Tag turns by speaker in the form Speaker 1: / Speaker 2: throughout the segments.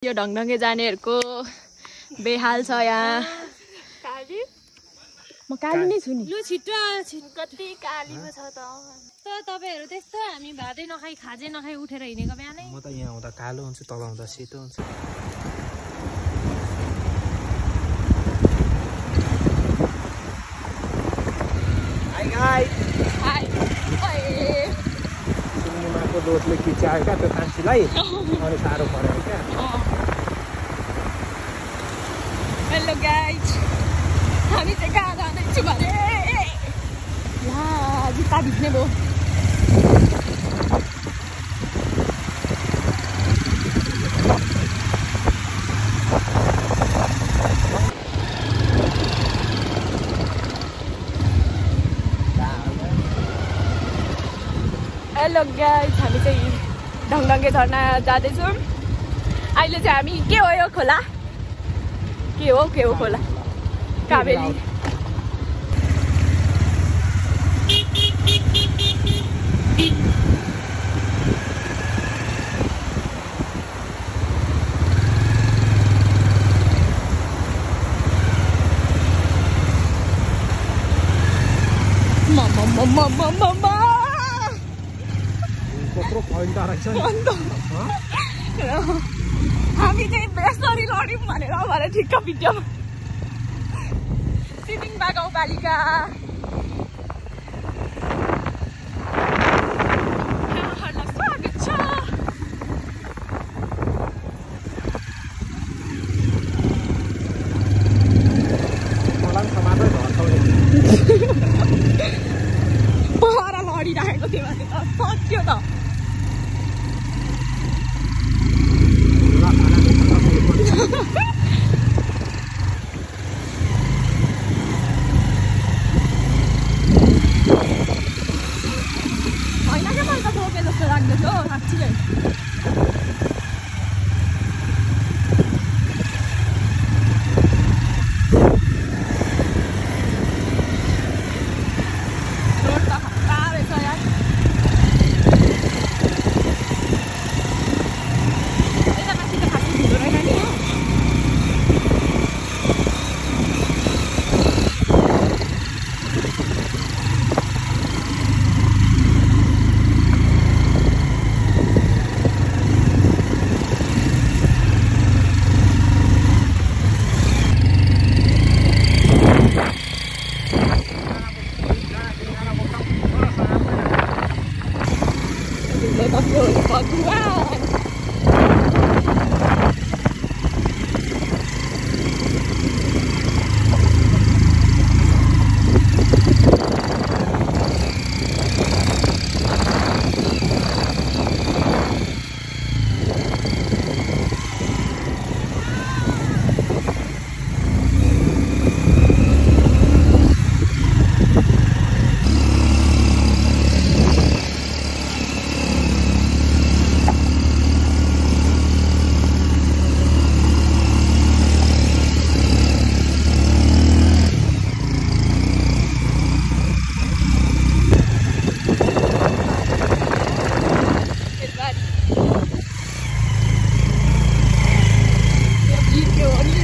Speaker 1: यो ढङढङे जानेहरुको बेहाल छ यहाँ।
Speaker 2: काली
Speaker 1: म काली नै छु नि।
Speaker 2: लु छिटो कति काली पो छ त। तपाईहरु त्यस्तो हामी भातै नखाई खाजे नखाई उठेर हिनेको बिहानै।
Speaker 3: म त यहाँ आउँदा कालो हुन्छ, तल आउँदा सेतो हुन्छ। Hi guys.
Speaker 1: हाय।
Speaker 3: सुन्निमाको दोषले खिचायो क्या त्यो कान्छीलाई, अनि साह्रो पर्यो क्या।
Speaker 1: हेलो गाइस, हामी चाहिँ कहाँ जाँदैछौँ भने ला जुत्ता भिज्ने भयो। हेलो गाइस, हामी चाहिँ ढङढङे झरना जाँदैछौँ। अहिले चाहिँ हामी के हो यो खोला? के हो खोला? काबेली। मम्मा
Speaker 3: कत्रो फैलता रहेछ नि।
Speaker 1: हामी चाहिँ बेसरी लड्यौँ भनेर ठिक्क भिडियो सिमिङबा गाउँपालिका स्वागत छ।
Speaker 3: मलाई समाजै घर छ
Speaker 1: पर लडिराखेको थियो भने त सक्यो त। होइन क्या मैले त बोके जस्तो लाग्दैछ हौ साँच्चीकै। रोड त खतरा रहेछ यार। यता माथि त खासै धुलो रहेन नि हो।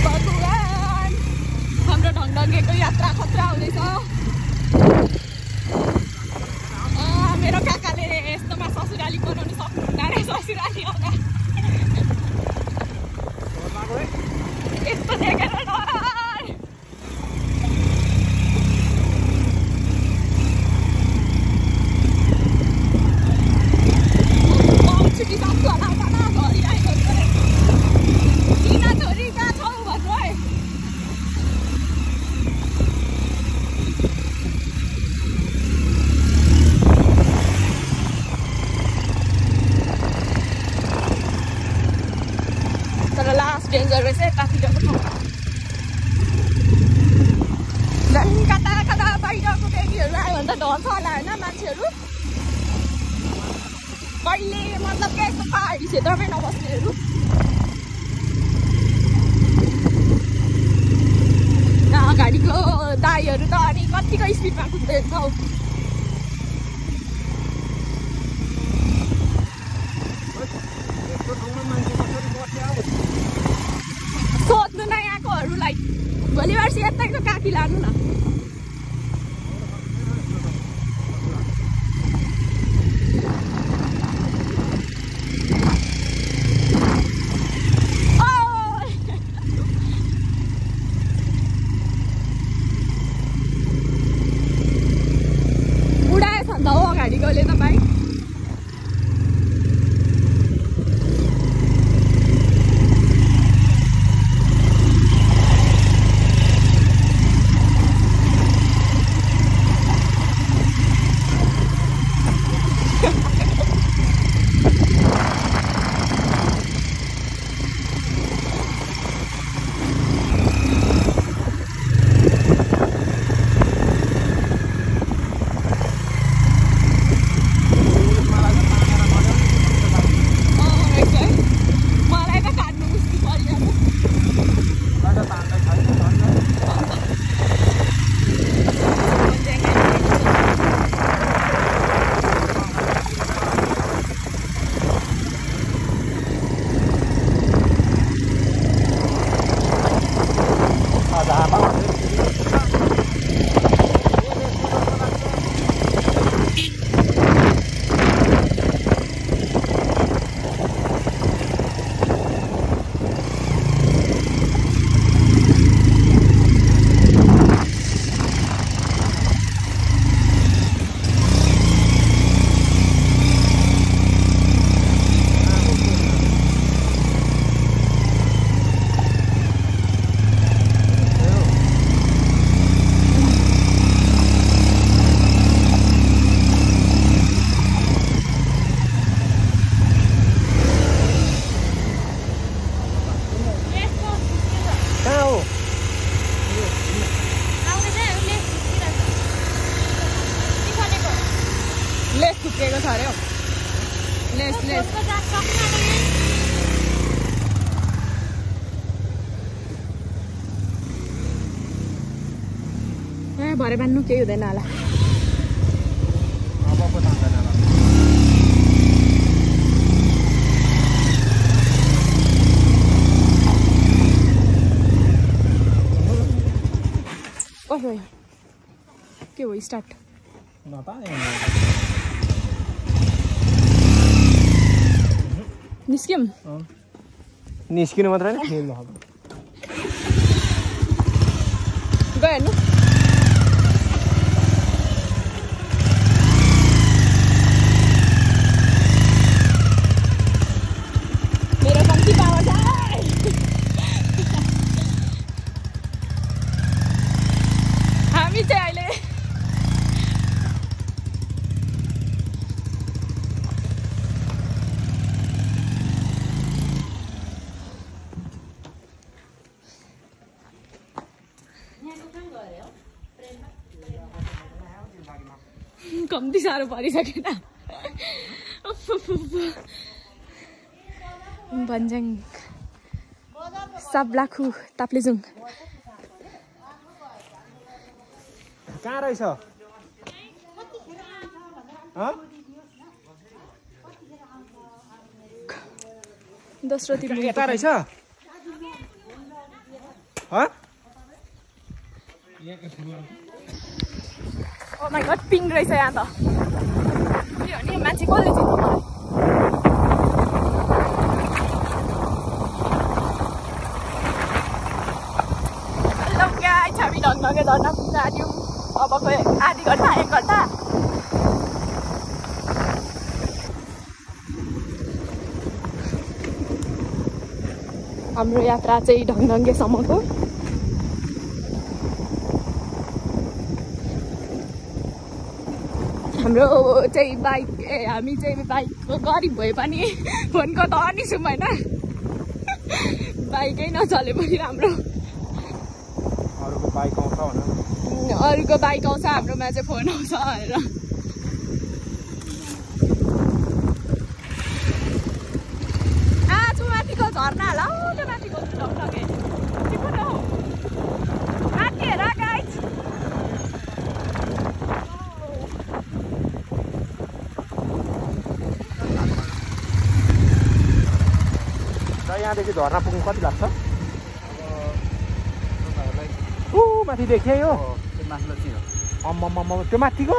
Speaker 1: भगवान हाम्रो ढङढङेको यात्रा खतरा हुँदैछ। मेरो काकाले यस्तोमा ससुराली बनाउनु सक्नुहुन्न रे। ससुराली आउँदा यस्तो देखेर डर। छुट्टी सक्छु होला घरिरहेको किन छोरी कहाँ छौ भन्नु है। तर लास्ट डेन्जर रहेछ यतातिरको ठाउँ। झन् कता कता बाहिरको केटीहरू आयो भने त ढल्छ होला होइन मान्छेहरू। कहिले मतलब क्या यस्तो पहाडी क्षेत्रमै नबस्नेहरू। गाडीको दाईहरू त अनि कतिको स्पिडमा कुद्दै हुन्छ हौ।
Speaker 3: यस्तो ठाउँमा मान्छे कसरी बस्यो?
Speaker 1: काट्नु न उडाएछ नि त हो अगाडिकोले त बाइक लेस थुकेको छ अरे हौ लेस लेस ए भरे बान्नु केही हुँदैन होला कसो के हो स्टार्ट निस्क्यौँ
Speaker 3: निस्किनु मात्र हैन खेल्नु अब
Speaker 1: गयो हेर्नु मेरो कम्ती पावर छ हामी चाहिँ अहिले कम्ती साह्रो परिसकेन भन्ज्याङ साब्लाखु ताप्लेजुङ
Speaker 3: कहाँ रहेछ
Speaker 1: दोस्रोतिर
Speaker 3: यता रहेछ
Speaker 1: ओ माई गड पिङ रहेछ यहाँ त के हो नि मान्छे कसले चिन्छ मलाई हेलो गाइस हामी ढङ्गके झर्ना पुग्न आँट्यौँ अबको आधी घन्टा 1 घन्टा हाम्रो यात्रा चाहिँ ढङ्गेसम्मको हाम्रो चाहिँ बाइक हामी चाहिँ बाइकको गरिब भए पनि फोनको त अनि छौँ होइन बाइकै नचले पनि राम्रो
Speaker 3: अरूको बाइक आउँछ भन
Speaker 1: अरूको बाइक आउँछ हाम्रोमा चाहिँ फोन आउँछ भनेर आज माथिको झर्ना होला हौ त्यो माथिको ढङ्गके के पो हो माथि हेर गाइस
Speaker 3: यहाँदेखि झर्ना पुग्नु कति लाग्छ ऊ माथि देखे यो
Speaker 4: त्यो माथिल्लो चाहिँ हो
Speaker 3: अम्म त्यो माथिको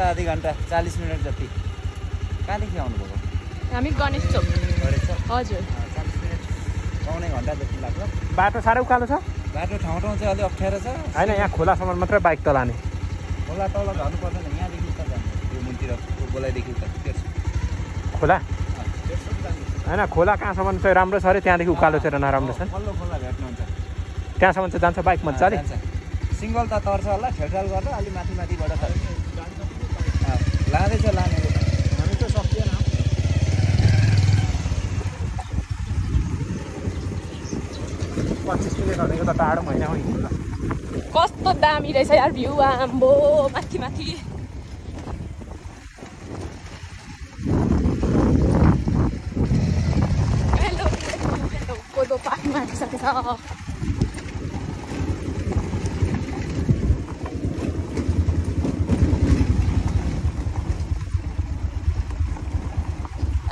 Speaker 4: आधी घन्टा 40 मिनट जति कहाँदेखि आउनुभएको
Speaker 1: हामी गणेश चोक
Speaker 4: गरेछ
Speaker 1: हजुर
Speaker 4: 40 मिनट पाउने घन्टा जति लाग्यो
Speaker 3: बाटो साह्रै उकालो छ
Speaker 4: बाटो ठाउँ ठाउँ चाहिँ अलिक अप्ठ्यारो छ
Speaker 3: होइन यहाँ खोलासम्म मात्रै बाइक त लाने
Speaker 4: खोला तल झर्नु पर्दैन यहाँदेखि त जानु यो मुनतिर गोलाइदेखि त
Speaker 3: खोला होइन खोला कहाँसम्म चाहिँ राम्रो छ अरे त्यहाँदेखि उकालोतिर नराम्रो छ
Speaker 4: पल्लो खोला भेट्नुहुन्छ
Speaker 3: त्यहाँसम्म चाहिँ जान्छ बाइक मजाले
Speaker 4: सिङ्गल त तर्छ होला छेउछाउ गरेर अलि माथिबाट त लाँदैछ लाने
Speaker 3: हामी त सक्दैन 25 मिनट भनेको त टाढो होइन हो हिँड्नु
Speaker 1: कस्तो दामी रहेछ यार भ्यू आम्बो माथि माथि हेलो कोदो पानी मारिसकेछ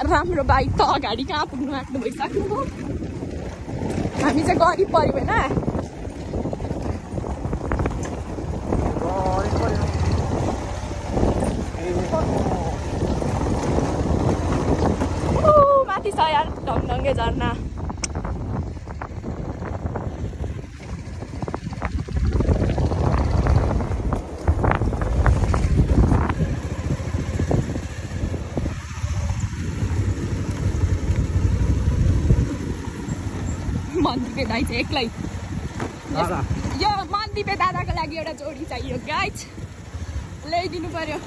Speaker 1: राम्रो बाइक त अगाडि कहाँ पुग्नु आँट्नु भइसक्नु भयो हामी चाहिँ गरिब पऱ्यो होइन माथि छ यार ढङढङ्गे झर्ना मनदीपे दाइ चाहिँ एक्लै यो मनदीपे दादाको लागि एउटा जोडी चाहियो गाइज ल्याइदिनु पर्यो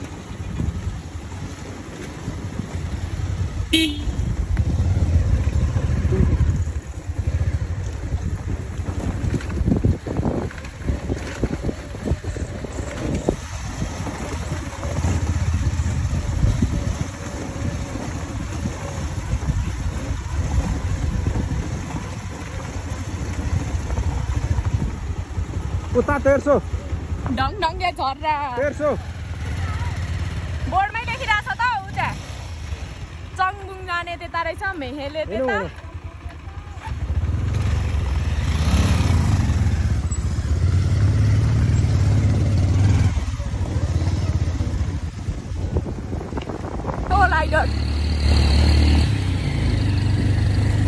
Speaker 3: उता 1300
Speaker 1: ढङढङ्गे झर्रा
Speaker 3: 1300
Speaker 1: बोर्डमै लेखिरहेछ त उता चङबुङ जाने त्यता रहेछ मेहेले त्यता लाइडर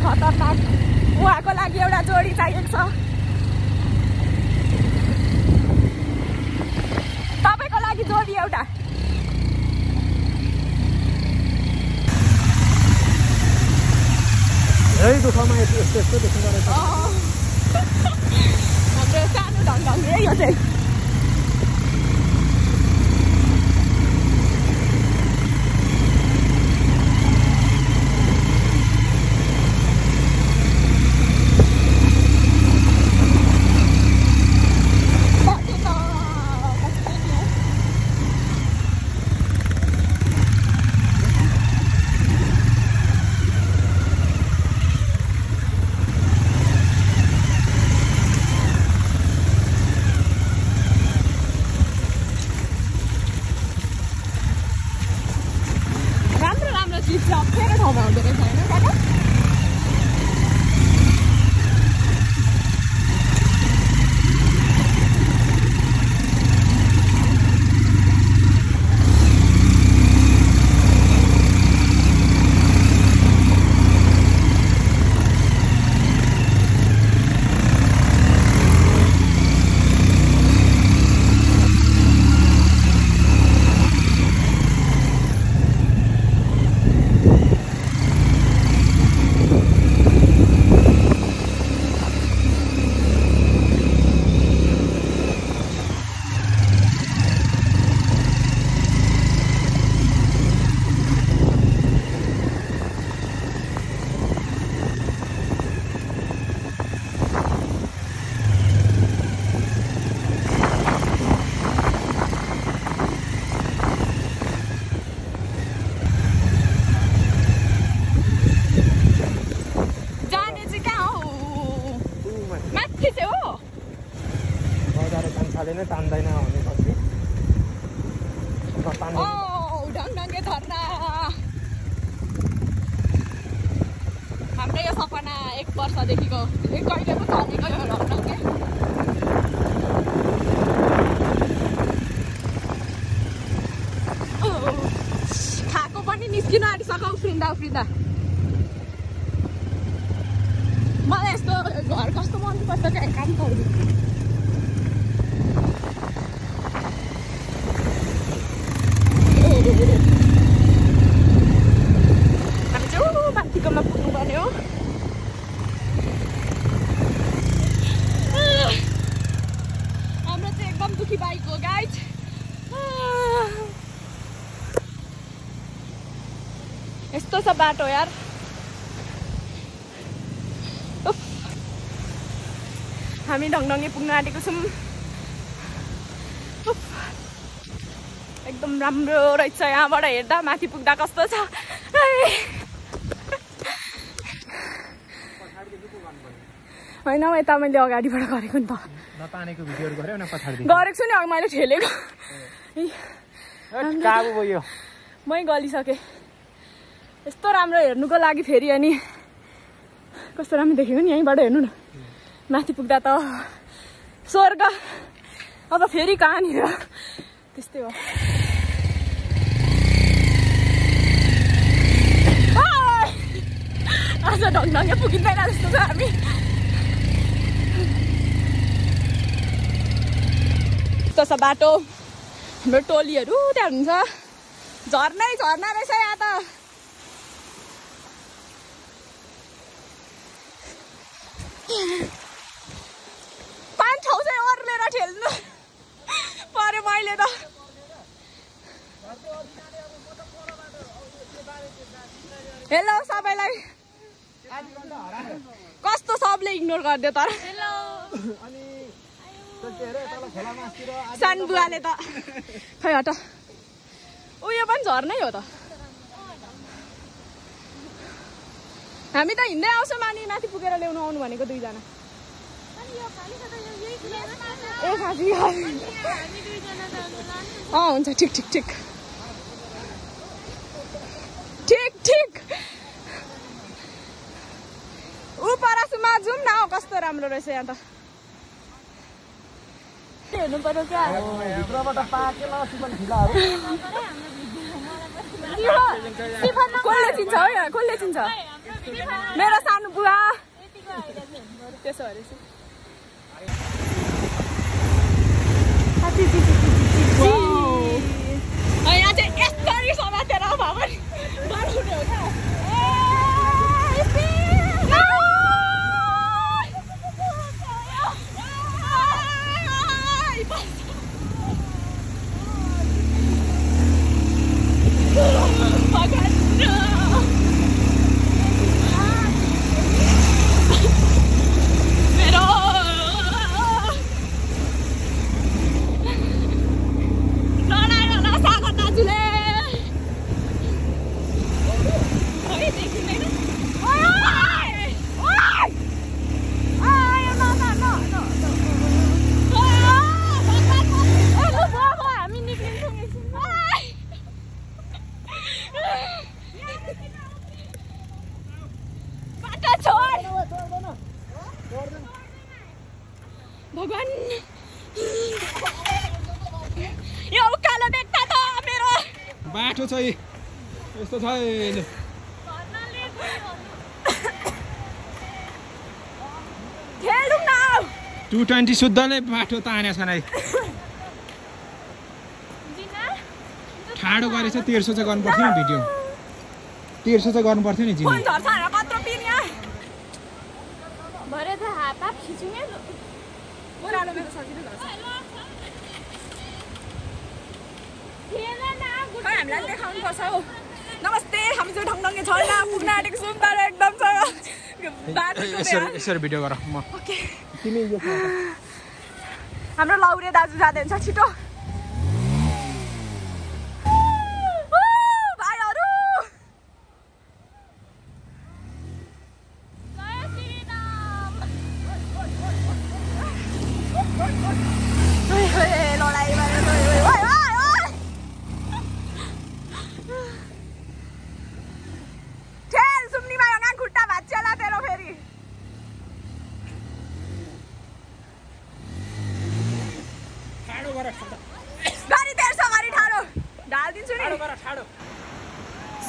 Speaker 1: खतरनाक उहाँको लागि एउटा जोडी चाहिएको छ तपाईको लागि जोडी एउटा
Speaker 3: यही दुःखमा यस्तो देख्नु गरेछ
Speaker 1: हाम्रो सानो ढङढङ्गे यो चाहिँ अप्ठ्यारो ठाउँमा हुँदो रहेछ होइन काका
Speaker 3: तान्दैन भनेपछि
Speaker 1: ढङढङ्गे झर्ना हाम्रो यो सपना 1 वर्षदेखिको कहिले पो चलेको यो ढङढङ्गे उफ्रिँदा उफ्रिँदा मलाई यस्तो घर कस्तो मनपर्छ क्या काम पाउँछु हामी चाहिँ माथिकोमा पुग्नुपर्ने हो हाम्रो चाहिँ एकदम दुखी बाइक हो गाइज यस्तो छ बाटो यार हामी ढङढङे पुग्न आँटेको छौँ एकदम राम्रो रहेछ यहाँबाट हेर्दा माथि पुग्दा कस्तो छ होइन यता मैले अगाडिबाट गरेको नि त
Speaker 3: नतानेको भिडियोहरु गर्यो न पछाडी
Speaker 1: गरेको छु नि अघि मैले ठेलेको
Speaker 3: काबु भयो
Speaker 1: मै गलिसकेँ यस्तो राम्रो हेर्नुको लागि फेरि अनि कस्तो राम्रो देखेको नि यहीँबाट हेर्नु न माथि पुग्दा त स्वर्ग अब फेरि कहाँनिर त्यस्तै हो आज ढङढङे पुगिँदैन जस्तो छ हामी यस्तो छ बाटो हाम्रो टोलीहरू त्यहाँ हुन्छ झर्नै झर्ना रहेछ यहाँ त पाँच ठाउँ चाहिँ ओर्लेर ठेल्नु पर्यो मैले त हेलो सबैलाई कस्तो सबले इग्नोर गरिदियो तर सानो बुवाले त खै हट उयो पनि झर्नै हो त हामी त हिँड्दै आउँछौँ अनि माथि पुगेर ल्याउनु आउनु भनेको दुईजना ए साँच्ची हुन्छ ठिक ठिक ठिक ठिक ठिक ऊ परासुमा जाउँ न कस्तो राम्रो रहेछ यहाँ त हेर्नु पर्यो क्या कसले चिन्छ हो यहाँ कसले चिन्छ मेरो सानो बुवा त्यसो अरे यहाँ चाहिँ यसरी समातेर भए पनि बनाउने हो क्या भगवान यो उकालो देख्दा त मेरो
Speaker 3: बाटो चाहिँ यस्तो छैन
Speaker 1: खेलौँ न
Speaker 3: 220 शुद्धले बाटो तानेछ नै ठाडो गरेछ 1300 चाहिँ गर्नु पर्थ्यो नि भिडियो 1300 चाहिँ गर्नु पर्थ्यो नि जिनी
Speaker 1: फोन झर्छ हैन कत्रो पिन यहाँ
Speaker 2: भरे त हात खिच्नु नि
Speaker 1: ओरालो मेरो सजिलो गर्छ खै हामीलाई देखाउनु पर्छ हौ नमस्ते हामी चाहिँ ढङढङे छैन पुग्न आँटेको छौँ तर एकदम छ
Speaker 3: यसरी भिडियो गर म
Speaker 1: ओके हाम्रो लौरे दाजु जाँदैछ छिटो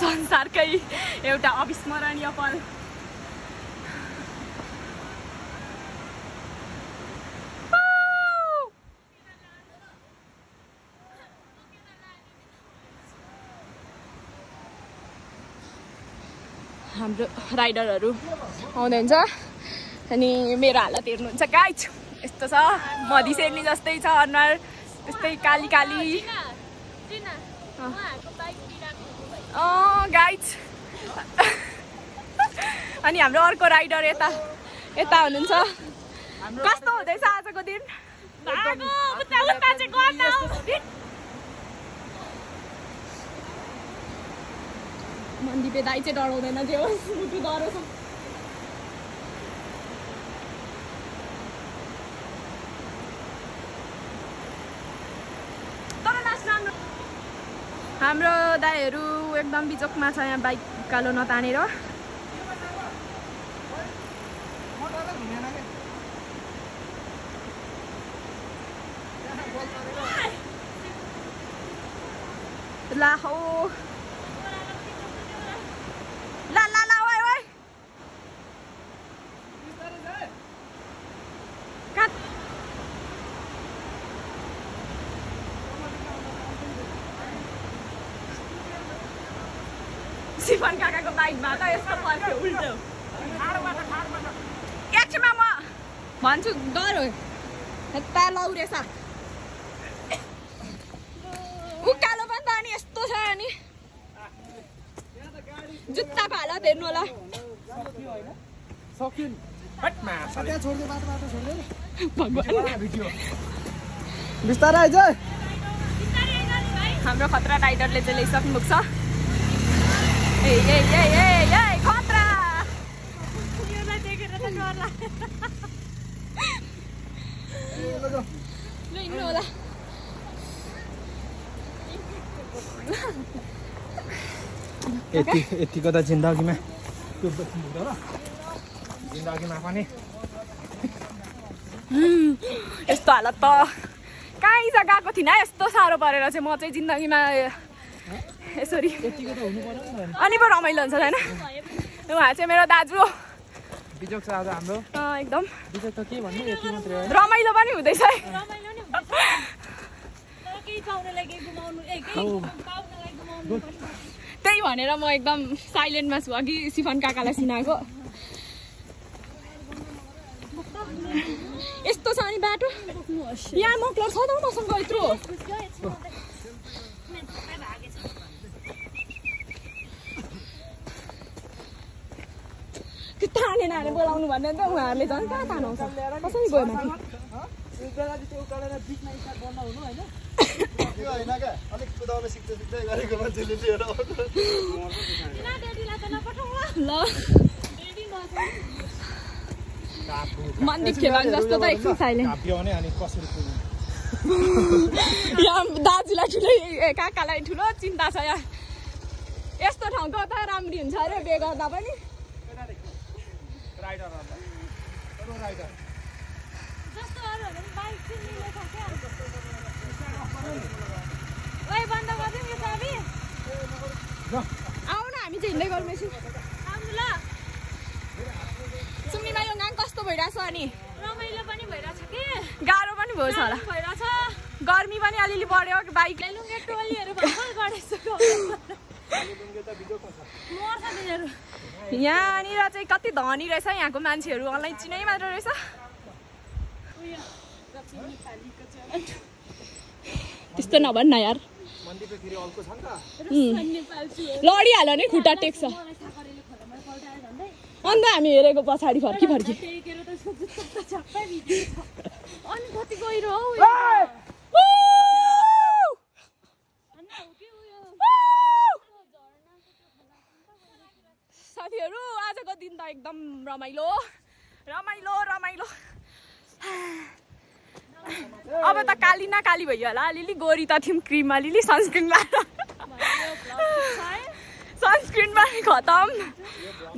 Speaker 1: संसारकै एउटा अविस्मरणीय पल। हाम्रो राइडरहरू आउँदै हुन्छ अनि मेरो हालत हेर्नुहुन्छ गाइज यस्तो छ मधी सेर्नी जस्तै छ अनुहार त्यस्तै काली काली गाइज अनि हाम्रो अर्को राइडर यता यता हुनुहुन्छ कस्तो हुँदैछ आजको दिन मन्दिपे दाइ चाहिँ डराउँदैन जे होस् मुटु डरो छ हाम्रो दाइहरू एकदम बिचोकमा छ यहाँ बाइक उकालो नतानेर ला हो ला ला ला ओए ओए काट सिफन काकाको बाइकमा त यस्तो फर्क्यो उल्टो एकछिनमा म भन्छु डर हो यता लौरेछ उकालो पनि त अनि यस्तो छ अनि जुत्ताको हालत हेर्नु होला
Speaker 4: बिस्तारै आइज
Speaker 1: हाम्रो खतरा राइडरले चाहिँ ल्याइसक्नु भएको छ ए ए ए ए ए खतरा
Speaker 2: योलाई देखेर त डर लाग्यो
Speaker 1: ल हिँड्नु होला
Speaker 3: यतिको त जिन्दगीमा जिन्दगीमा पनि
Speaker 1: यस्तो हालत त कहीँ गएको थिइनँ यस्तो साह्रो परेर चाहिँ म चाहिँ जिन्दगीमा यसरी अनि पो रमाइलो हुन्छ होइन उहाँ चाहिँ मेरो दाजु हो
Speaker 3: बिजोक छ आज हाम्रो
Speaker 1: एकदम
Speaker 3: बिजोक त के भन्नु यति मात्रै हो
Speaker 1: रमाइलो पनि हुँदैछ है
Speaker 2: रमाइलो नि हुन्छ तर केही पाउनलाई केही गुमाउनु केही पाउनलाई गुमाउनु
Speaker 1: त्यही भनेर म एकदम साइलेन्टमा छु अघि सिफन काकालाई सिनाएको यस्तो छ अनि बाटो यहाँ मक्लर छ त मसँग यत्रो त्यो ताने नाने बोलाउनु भन्ने त उहाँहरूले झन् कहाँ तानाउँछ कसरी गयो माथि ल मन्दिप खेलाङ जस्तो त एकछिन साइलेन्ट यहाँ दाजुलाई ठुलै काकालाई ठुलो चिन्ता छ यहाँ यस्तो ठाउँको त राम्री हुन्छ अरे बे गर्दा पनि आऊ न हामी चाहिँ हिँड्दै गरौँ एकछिन सुम्निमा यो गाङ कस्तो भइरहेछ अनि
Speaker 2: रमाइलो पनि भइरहेछ कि
Speaker 1: गाह्रो पनि भयो होला
Speaker 2: भइरहेछ
Speaker 1: गर्मी पनि अलिअलि बढ्यो बाइकले
Speaker 2: लुङ्गे टोलीहरू भर्खर गरेछ
Speaker 1: यहाँनिर चाहिँ कति धनी रहेछ यहाँको मान्छेहरू अलैँची नै मात्र रहेछ त्यस्तो नभन् न यार लडिहाल्यो नि खुट्टा टेक्छ अन्त हामी हेरेको पछाडि फर्की
Speaker 2: अनि कति गहिरो हौ
Speaker 1: साथीहरू आजको दिन त एकदम रमाइलो रमाइलो रमाइलो अब त काली न काली भइयो होला अलिअलि गोरी त थियौँ क्रिम अलिअलि सनस्क्रिन लगाएर सनस्क्रिन पनि खतम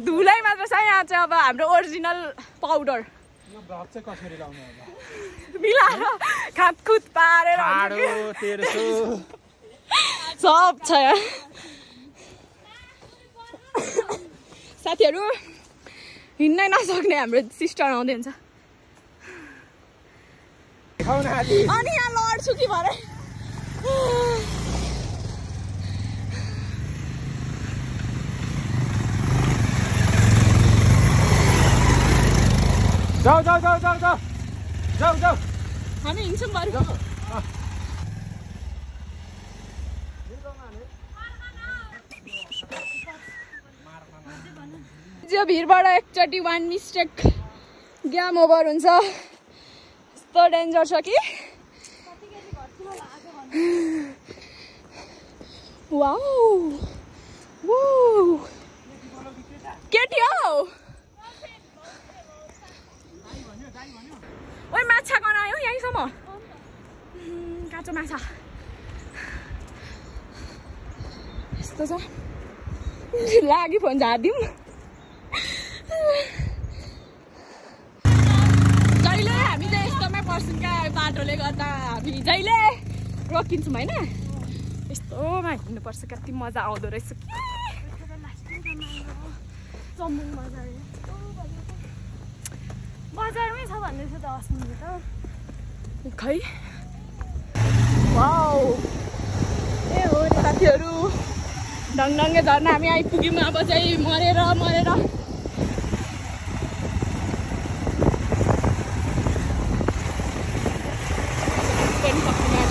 Speaker 1: धुलै मात्र छ यहाँ चाहिँ अब हाम्रो ओरिजिनल पाउडर मिलाएर खातखुत पारेर सब छ यहाँ साथीहरू हिँड्नै नसक्ने हाम्रो सिस्टर आउँदै हुन्छ अनि यहाँ लड्छु कि भरे
Speaker 3: जाऊ
Speaker 1: हामी हिँड्छौँ बरु जो भिरबाट एकचोटि वान मिस्टेक गेम ओभर हुन्छ यस्तो डेन्जर छ कि वाउ केटी हौ ओइ माछा गनायो यहीँसम्म काँचो माछा यस्तो छ लागि फोन झारिदिउँ जहिले हामी चाहिँ यस्तोमै पर्छौँ क्या बाटोले गर्दा हामी जहिले रोकिन्छौँ होइन यस्तोमा हिँड्नुपर्छ कति मजा आउँदो रहेछ
Speaker 2: बजारमै छ भन्दैछ त अस्ति त
Speaker 1: खै वाउ ए हो साथीहरू ढङढङ्गे झर्ना हामी आइपुग्यौँ अब चाहिँ मरेर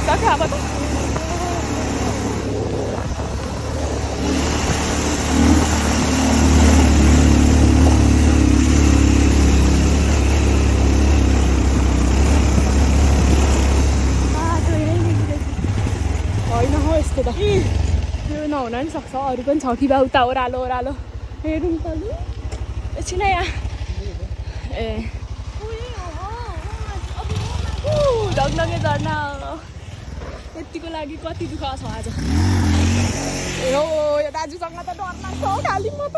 Speaker 1: सक्यो अब त होइन हो यस्तो त यो नहुन नि सक्छ अरू पनि छ कि बा उता ओह्रालो हेरौँ त लु एकछिन यहाँ ए ढङढङ्गे झर्ना यतिको लागि कति दुःख छ आज ए हो यो दाजुसँग त डर लाग्छ हौ खालि म त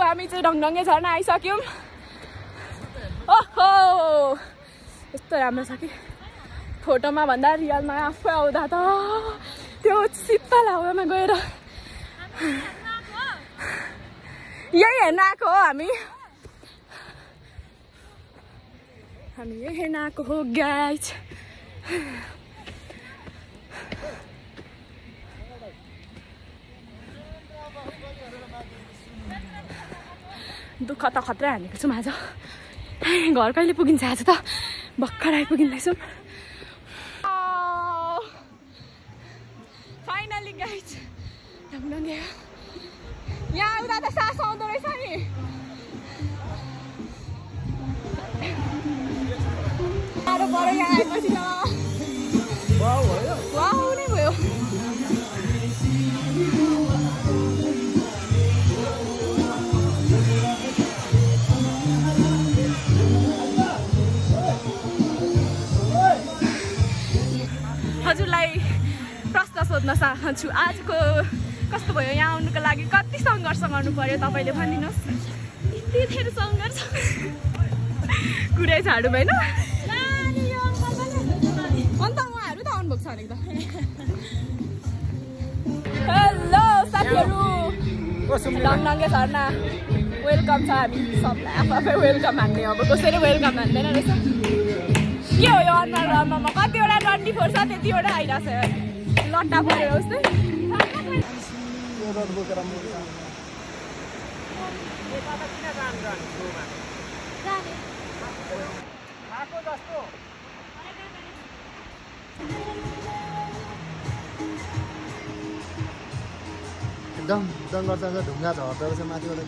Speaker 1: हामी चाहिँ ढङढङ्गे झर्ना आइसक्यौँ ओहो यस्तो राम्रो छ कि फोटोमा भन्दा रियलमा आफै आउँदा त त्यो शीतल हावामा गएर यही हेर्न आएको हो हामी यही हेर्न आएको हो गाइज दुःख त खत्रै हानेको छौँ आज घर कहिले पुगिन्छ आज त भर्खर आइपुगिँदैछौँ फाइनली गाइज ढङढङ्गे यहाँ आउँदा त सास आउँदो रहेछ नि साह्रो पऱ्यो यहाँ आएपछि त वाउ नै भयो हजुरलाई प्रश्न सोध्न चाहन्छु आजको कस्तो भयो यहाँ आउनुको लागि कति सङ्घर्ष गर्नु पर्यो तपाईँले भनिदिनुहोस् यति धेरै सङ्घर्ष कुरै छाडौँ होइन अन्त उहाँहरू त आउनुभएको छ भनेको त हेलो साथीहरू ढङढङ्गे झर्ना वेलकम छ हामी सबलाई आफै वेलकम हान्ने अब कसैले वेलकम हान्दैन रहेछ के हो यो अनुहारमा कतिवटा 24 छ त्यतिवटा आइरहेछ लट्टा परेर उस्तै
Speaker 5: एकदम गर्छ ढुङ्गा झर्दो रहेछ माथिबाट